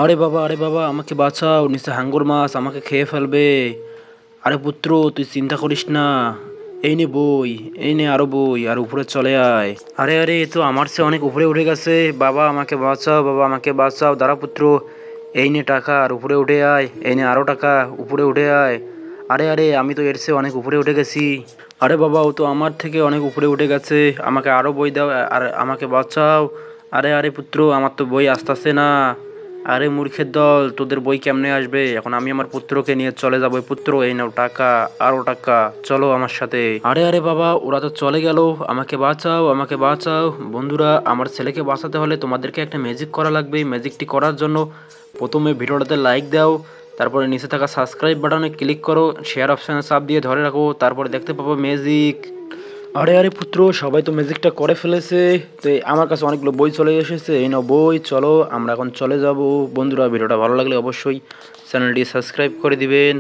আরে বাবা আমাকে বাঁচাও, নিচে হাঙ্গর মাছ আমাকে খেয়ে ফেলবে। আরে পুত্র, তুই চিন্তা করিস না। এই নে বই, এই নে আরো বই, আর উপরে চলে আয়। আরে এ তো আমার চেয়ে অনেক উপরে উঠে গেছে। বাবা আমাকে বাঁচাও, বাবা আমাকে বাঁচাও। দাঁড়া পুত্র, এই নে টাকা, আর উপরে উঠে আয়। এই নে আরো টাকা, উপরে উঠে আয়। আরে আমি তো এর চেয়ে অনেক উপরে উঠে গেছি। আরে বাবা, ও তো আমার থেকে অনেক উপরে উঠে গেছে। আমাকে আরো বই দাও, আর আমাকে বাঁচাও। আরে পুত্র, আমার তো বই আসতেছে না। আরে মূর্খের দল, তোদের বই কেমনে আসবে? এখন আমি আমার পুত্রকে নিয়ে চলে যাবো। পুত্র, এই নাও টাকা, আরো টাকা, চলো আমার সাথে। আরে বাবা, ওরা তো চলে গেল। আমাকে বাঁচাও, আমাকে বাঁচাও। বন্ধুরা, আমার ছেলেকে বাঁচাতে হলে তোমাদেরকে একটা ম্যাজিক করা লাগবে। এই ম্যাজিকটি করার জন্য প্রথমে ভিডিওটাতে লাইক দাও, তারপরে নিচে থাকা সাবস্ক্রাইব বাটনে ক্লিক করো, শেয়ার অপশানে চাপ দিয়ে ধরে রাখো, তারপরে দেখতে পাবো ম্যাজিক। আরে পুত্র, সবাই তো ম্যাজিকটা করে ফেলেছে। তো আমার কাছে অনেকগুলো বই চলে এসেছে। এই নাও বই, চলো আমরা এখন চলে যাব। বন্ধুরা, ভিডিওটা ভালো লাগলে অবশ্যই চ্যানেলটি সাবস্ক্রাইব করে দিবেন।